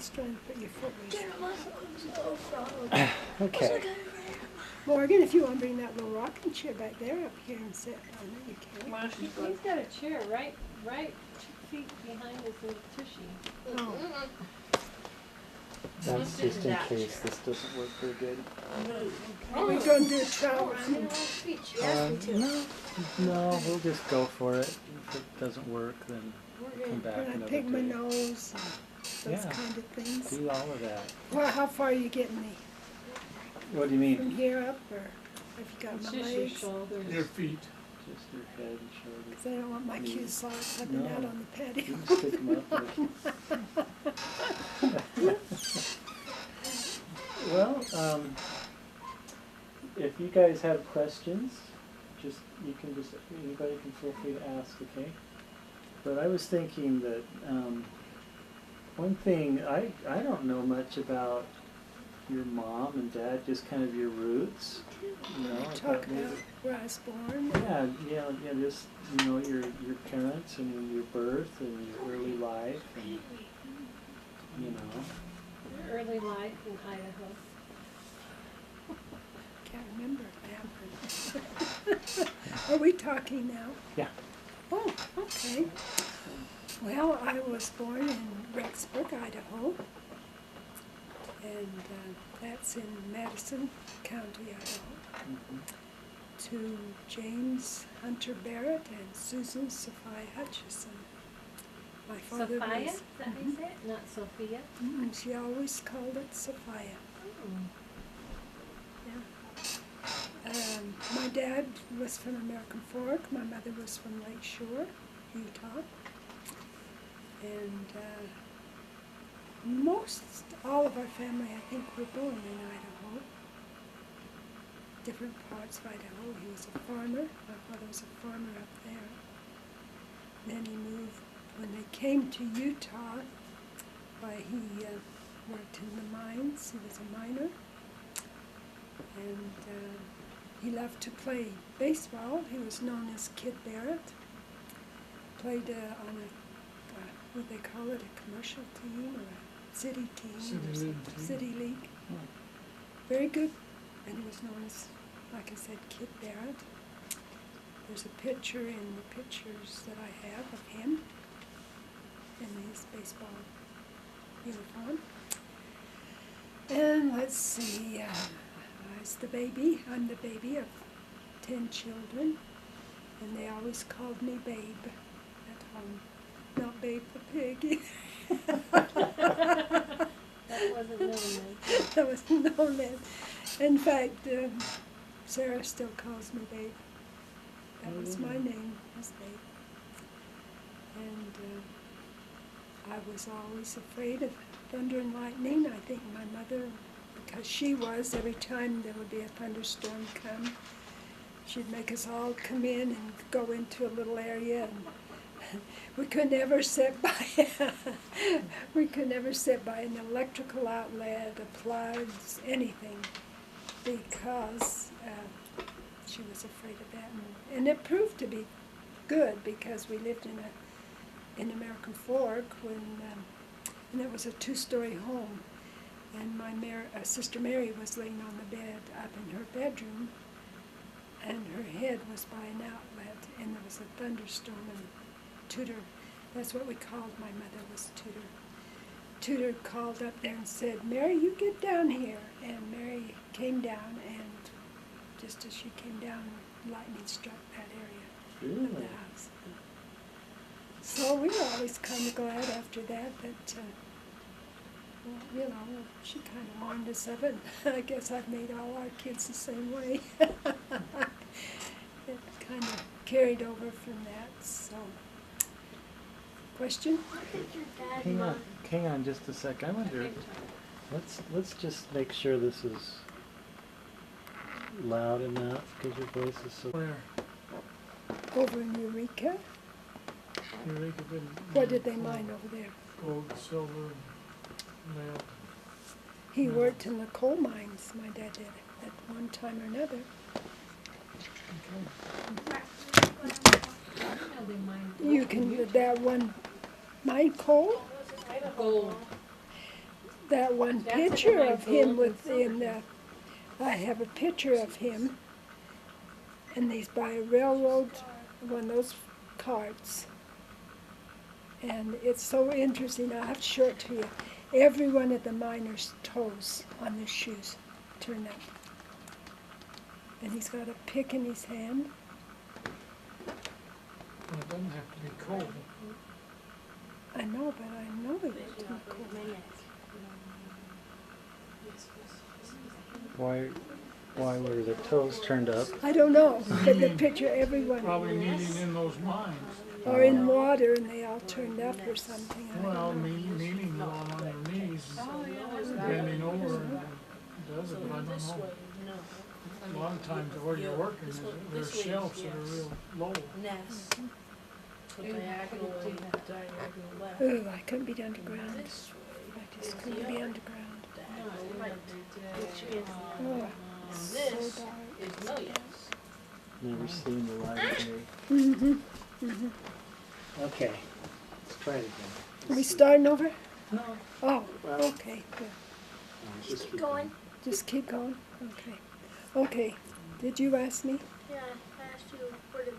just trying to put your foot Okay. Morgan, if you want to bring that little rocking chair back there up here and sit on it, you can. Well, he's got a chair right 2 feet behind his little tushy. Oh. That's just in case this doesn't work very good. Are we going to do a trial run? No, we'll just go for it. If it doesn't work, then we'll come back When I another pick my day. nose and those Yeah. kind of things. Do all of that. Well, how far are you getting me? What do you mean? From here up, or have you got It's my just your legs? shoulders. Your feet. Just your head and shoulders. Because I don't want my cue socks hugging No. out on the patio. You can stick 'em up. Well, if you guys have questions, anybody can feel free to ask, okay? But I was thinking that one thing, I don't know much about your mom and dad, just kind of your roots, you know. I Talk thought maybe- about where I was born. Yeah, just, you know, your parents and your birth and your early life and, you know. Early life in Idaho. Can't remember that. Are we talking now? Yeah. Oh, okay. Well, I was born in Rexburg, Idaho, and that's in Madison County, Idaho, Mhm. to James Hunter Barrett and Susan Sophia Hutchison. My father Sophia? was. Is that how you say it? Not Sophia? She always called it Sophia. Oh. My dad was from American Fork. My mother was from Lake Shore, Utah. And all of our family, I think, were born in Idaho. Different parts of Idaho. He was a farmer. My father was a farmer up there. Then he moved, when they came to Utah, he worked in the mines. He was a miner. And he loved to play baseball. He was known as Kid Barrett. Played on what they call it, a commercial team or a city team City or league something. team. City league. Oh. Very good. And he was known as, like I said, Kid Barrett. There's a picture in the pictures that I have of him in his baseball uniform. And let's see, I'm the baby of 10 children, and they always called me Babe at home. Not Babe the pig. That wasn't known then. That was known then. In fact, Sarah still calls me Babe. That was my name, was Babe. And I was always afraid of thunder and lightning. I think my mother, because she was, every time there would be a thunderstorm come, she'd make us all come in and go into a little area, and we could never sit by an electrical outlet, a plugs, anything, because she was afraid of that. And it proved to be good, because we lived in American Fork and it was a 2-story home. And my sister Mary was laying on the bed up in her bedroom, and her head was by an outlet, and there was a thunderstorm, and Tudor, that's what we called my mother, was Tudor. Tudor called up there and said, "Mary, you get down here." And Mary came down, and just as she came down, lightning struck that area of the Really? house. So we were always kind of glad after that well, you know, she kind of warned us of it. I guess I've made all our kids the same way. It kind of carried over from that, so. Question? Hang on just a sec. I wonder, let's just make sure this is loud enough, because your voice is so... Where? Over in Eureka? Eureka didn't. What did they mine over there? Gold, silver, lead. He worked in the coal mines, my dad did, at one time or another. You can, that one mine coal? Gold. that one That's a picture nice of him golden within silver. I have a picture of him, and he's by a railroad, one of those carts. And it's so interesting. I'll have to show it to you. Every one of the miners' toes on their shoes turn up. And he's got a pick in his hand. Well, it doesn't have to be cold. I know, but I know it was too cold. Why were the toes turned up? I don't know, but the picture, everyone, Probably kneeling in those mines. or in water, and they all turned up or something. I Well, don't know. kneeling along on their knees, Oh, yeah, that's bending over and does it, but I don't know. A lot of times where you're working, there's shelves that are real low. Nest. Diagonal way, diagonal left. Ooh, I couldn't be underground. This way. I just couldn't be underground. Diagonal right. Which is, Oh, and so this dark. is millions. Never seen the light of day. Mm-hmm. Mm-hmm. Okay, let's try it again. Are we starting over? No. Oh, Well, okay, good. just keep going. Just keep going? Okay. Okay. Did you ask me? Yeah, I asked you what did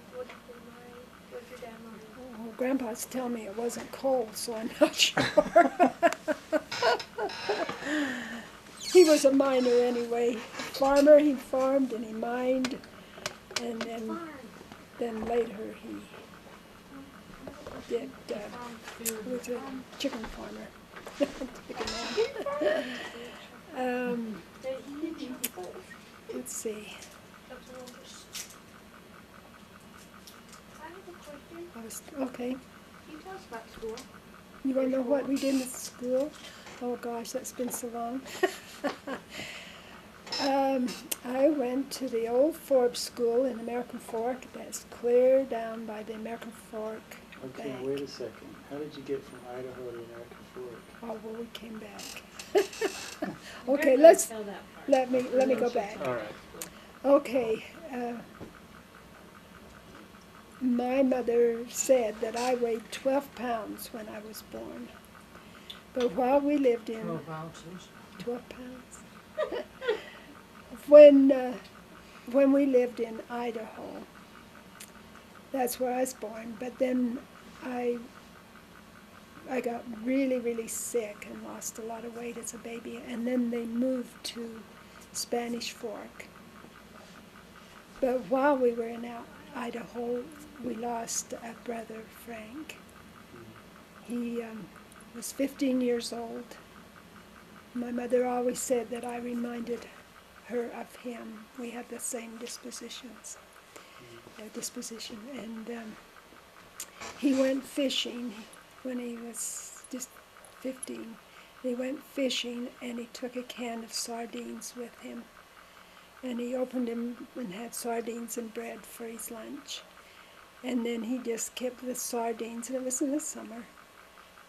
your dad mind? Well, Grandpa's telling me it wasn't cold, so I'm not sure. He was a miner anyway. Farmer, he farmed and he mined. And then later he did, was a chicken farmer. Chicken man. Let's see. I have a question. Okay. Can you tell us about school? You want to know what we did at school? Oh gosh, that's been so long. I went to the old Forbes School in American Fork. That's clear down by the American Fork Okay, Bank. wait a second. How did you get from Idaho to American Fork? Oh, well, we came back. You're Okay, gonna let's tell that part. let me go back. All right. Okay. My mother said that I weighed 12 pounds when I was born. But while we lived in 12 ounces. 12 pounds. When we lived in Idaho, that's where I was born. But then I got really, really sick and lost a lot of weight as a baby. And then they moved to Spanish Fork. But while we were in Idaho, we lost a brother, Frank. He was 15 years old. My mother always said that I reminded her of him. We had the same disposition. And he went fishing when he was just 15. He went fishing and he took a can of sardines with him. And he opened them and had sardines and bread for his lunch. And then he just kept the sardines, and it was in the summer.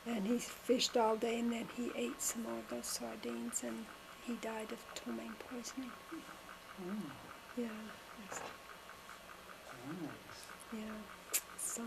And he fished all day, and then he ate some more of those sardines, and he died of ptomaine poisoning. Oh, Yeah, it's- nice. yeah. So